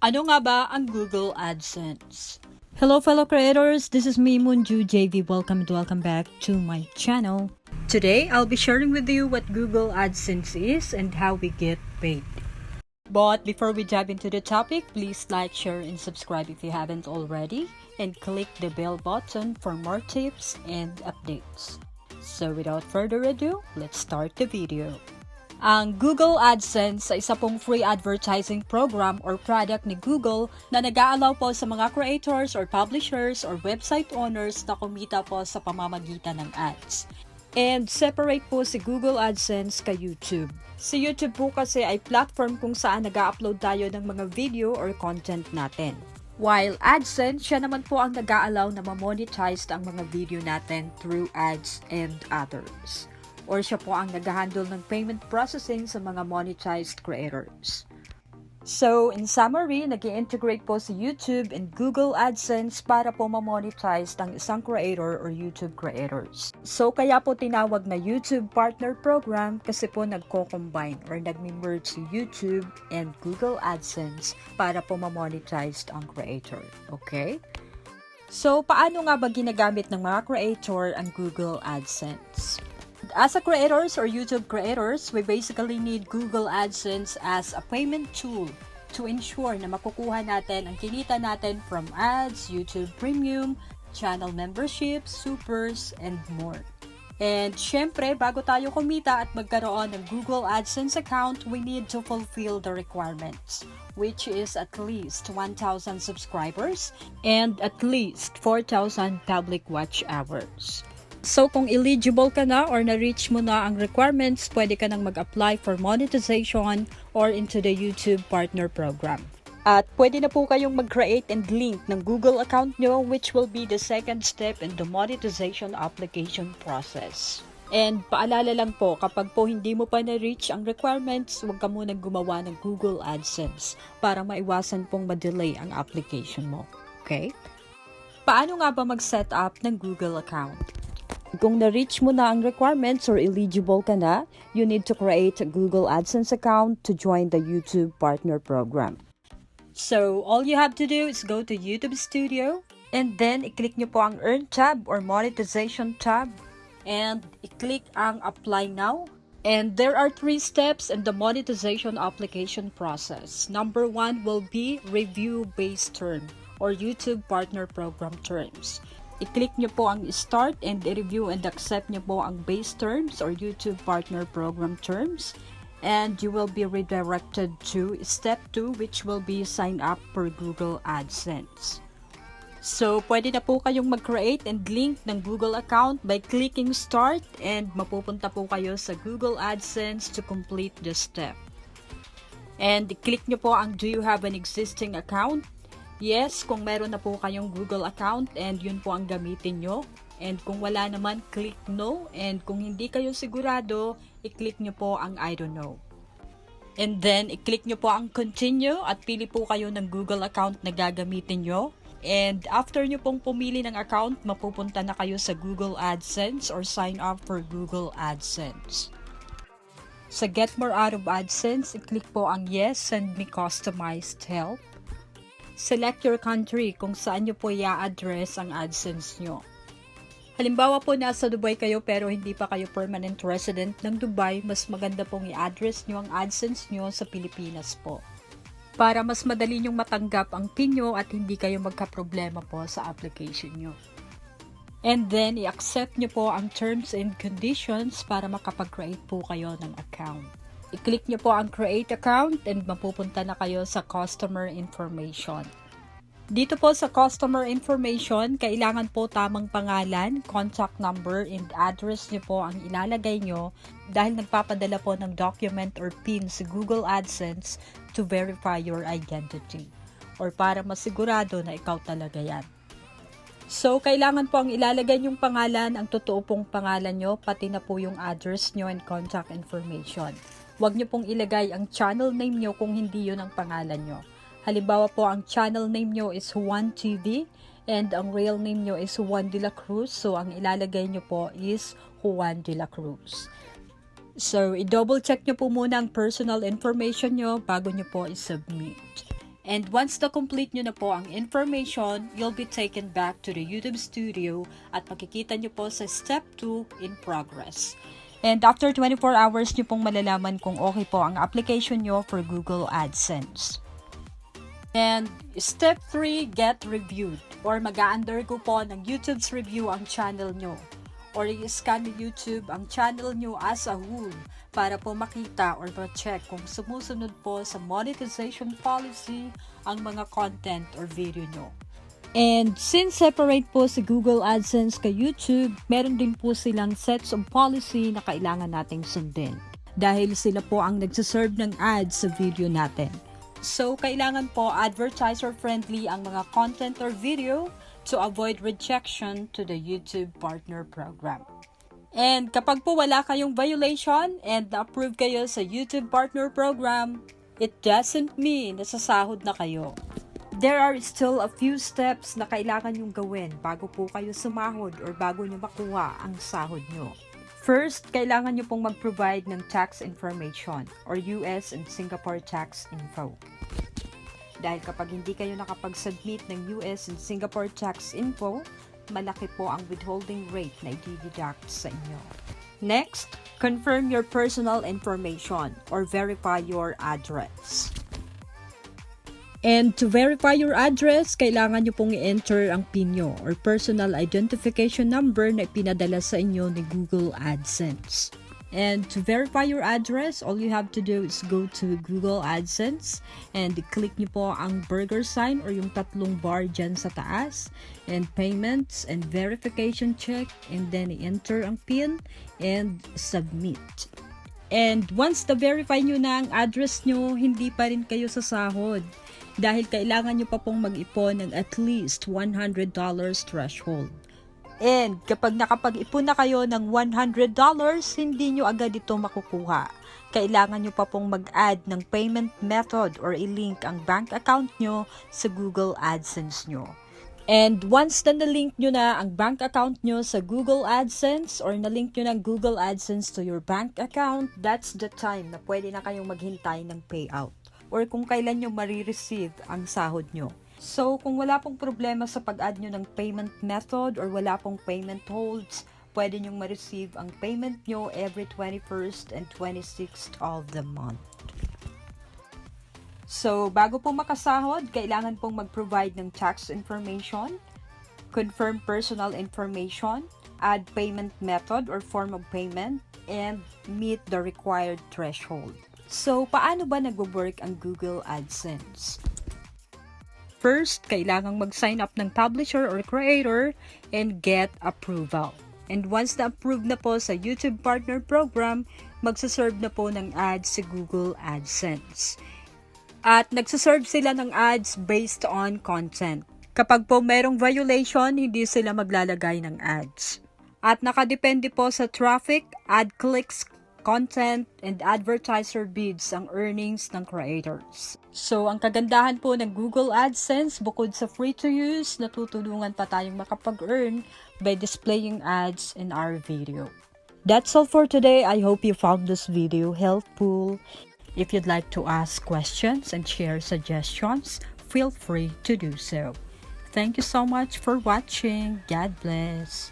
Ano nga ba ang Google AdSense? Hello fellow creators, this is me Munju JV. Welcome back to my channel. Today, I'll be sharing with you what Google AdSense is and how we get paid. But before we dive into the topic, please like, share, and subscribe if you haven't already, and click the bell button for more tips and updates. So without further ado, let's start the video. Ang Google AdSense ay isa pong free advertising program or product ni Google na nag-aalaw po sa mga creators or publishers or website owners na kumita po sa pamamagitan ng ads. And separate po si Google AdSense kay YouTube. Si YouTube po kasi ay platform kung saan nag-upload tayo ng mga video or content natin. While AdSense, siya naman po ang nag-aalaw na ma-monetize ang mga video natin through ads and others. Or siya po ang nag-handle ng payment processing sa mga monetized creators. So, in summary, nag-i-integrate po si YouTube and Google AdSense para po ma-monetize ang isang creator or YouTube creators. So, kaya po tinawag na YouTube Partner Program kasi po nagko-combine or nagmi-merge si YouTube and Google AdSense para po ma-monetize ang creator. Okay? So, paano nga ba ginagamit ng mga creator ang Google AdSense? As a creators or YouTube creators, we basically need Google AdSense as a payment tool to ensure na makukuha natin ang kinita natin from ads, YouTube Premium, channel memberships, supers, and more. And syempre, bago tayo kumita at magkaroon ng Google AdSense account, we need to fulfill the requirements, which is at least 1,000 subscribers and at least 4,000 public watch hours. So kung eligible ka na or na-reach mo na ang requirements, pwede ka nang mag-apply for monetization or into the YouTube Partner Program. At pwede na po kayong mag-create and link ng Google account nyo, which will be the second step in the monetization application process. And paalala lang po, kapag po hindi mo pa na-reach ang requirements, huwag ka munang gumawa ng Google AdSense para maiwasan pong ma-delay ang application mo. Okay? Paano nga ba mag-set up ng Google account? Kung na-reach mo na ang requirements or eligible ka na, you need to create a Google AdSense account to join the YouTube Partner Program. So, all you have to do is go to YouTube Studio and then i-click nyo po ang Earn tab or Monetization tab and i-click ang Apply Now. And there are 3 steps in the monetization application process. Number 1 will be Review Base Term or YouTube Partner Program Terms. I-click nyo po ang Start and i-review and accept nyo po ang base terms or YouTube Partner Program terms. And you will be redirected to Step 2, which will be Sign Up for Google AdSense. So, pwede na po kayong mag-create and link ng Google account by clicking Start and mapupunta po kayo sa Google AdSense to complete the step. And i-click nyo po ang Do you have an existing account? Yes, kung meron na po kayong Google account and yun po ang gamitin nyo. And kung wala naman, click No. And kung hindi kayo sigurado, i-click nyo po ang I don't know. And then, i-click nyo po ang Continue at pili po kayo ng Google account na gagamitin nyo. And after nyo pong pumili ng account, mapupunta na kayo sa Google AdSense or sign up for Google AdSense. Sa Get More Out of AdSense, i-click po ang Yes, Send Me Customized Help. Select your country kung saan nyo po i-address ang AdSense nyo. Halimbawa po nasa Dubai kayo pero hindi pa kayo permanent resident ng Dubai, mas maganda pong i-address nyo ang AdSense nyo sa Pilipinas po. Para mas madali nyong matanggap ang PIN nyo at hindi kayo magka-problema po sa application nyo. And then, i-accept nyo po ang terms and conditions para makapag-create po kayo ng account. I-click nyo po ang Create Account and mapupunta na kayo sa Customer Information. Dito po sa Customer Information, kailangan po tamang pangalan, contact number, and address nyo po ang ilalagay nyo dahil nagpapadala po ng document or PIN sa Google AdSense to verify your identity or para masigurado na ikaw talaga yan. So, kailangan po ang ilalagay nyong pangalan, ang totoo pong pangalan nyo, pati na po yung address nyo and contact information. Huwag nyo pong ilagay ang channel name nyo kung hindi yun ang pangalan nyo. Halimbawa po, ang channel name nyo is Juan TV and ang real name nyo is Juan de la Cruz. So, ang ilalagay nyo po is Juan de la Cruz. So, i-double check nyo po muna ang personal information nyo bago nyo po i-submit. And once na-complete nyo na po ang information, you'll be taken back to the YouTube Studio at makikita nyo po sa Step 2 in progress. And after 24 hours nyo pong malalaman kung okay po ang application nyo for Google AdSense. And Step 3, get reviewed. Or mag-undergo po ng YouTube's review ang channel nyo. Or i-scan ni YouTube ang channel nyo as a whole para po makita or ma-check kung sumusunod po sa monetization policy ang mga content or video nyo. And since separate po si Google AdSense kay YouTube, meron din po silang sets of policy na kailangan nating sundin. Dahil sila po ang nagsaserve ng ads sa video natin. So, kailangan po advertiser-friendly ang mga content or video to avoid rejection to the YouTube Partner Program. And kapag po wala kayong violation and na-approve kayo sa YouTube Partner Program, it doesn't mean nasasahod na kayo. There are still a few steps na kailangan yung gawin bago po kayo sumahod or bago nyo makuha ang sahod nyo. First, kailangan nyo pong mag-provide ng tax information or US and Singapore tax info. Dahil kapag hindi kayo nakapag-submit ng US and Singapore tax info, malaki po ang withholding rate na i-deduct sa inyo. Next, confirm your personal information or verify your address. And to verify your address, kailangan nyo pong i-enter ang PIN nyo or personal identification number na ipinadala sa inyo ni Google AdSense. And to verify your address, all you have to do is go to Google AdSense and click nyo po ang burger sign or yung tatlong bar dyan sa taas and payments and verification check and then i-enter ang PIN and submit. And once na-verify nyo na ang address nyo, hindi pa rin kayo sasahod. Dahil kailangan nyo pa pong mag-ipon ng at least $100 threshold. And kapag nakapag-ipon na kayo ng $100, hindi nyo agad ito makukuha. Kailangan nyo pa pong mag-add ng payment method or i-link ang bank account nyo sa Google AdSense nyo. And once na na-link nyo na ang bank account nyo sa Google AdSense or na-link nyo ng Google AdSense to your bank account, that's the time na pwede na kayong maghintay ng payout or kung kailan nyo marireceive ang sahod nyo. So, kung wala pong problema sa pag-add nyo ng payment method or wala pong payment holds, pwede nyong ma-receive ang payment nyo every 21st and 26th of the month. So, bago po makasahod, kailangan pong mag-provide ng tax information, confirm personal information, add payment method or form of payment, and meet the required threshold. So, paano ba nag-work ang Google AdSense? First, kailangang mag-sign up ng publisher or creator and get approval. And once na-approve na po sa YouTube Partner Program, magsaserve na po ng ads sa Google AdSense. At nagsaserve sila ng ads based on content. Kapag po merong violation, hindi sila maglalagay ng ads. At nakadepende po sa traffic, ad clicks, content, and advertiser bids ang earnings ng creators. So, ang kagandahan po ng Google AdSense, bukod sa free to use, natutulungan pa tayong makapag-earn by displaying ads in our video. That's all for today. I hope you found this video helpful. If you'd like to ask questions and share suggestions, feel free to do so. Thank you so much for watching. God bless.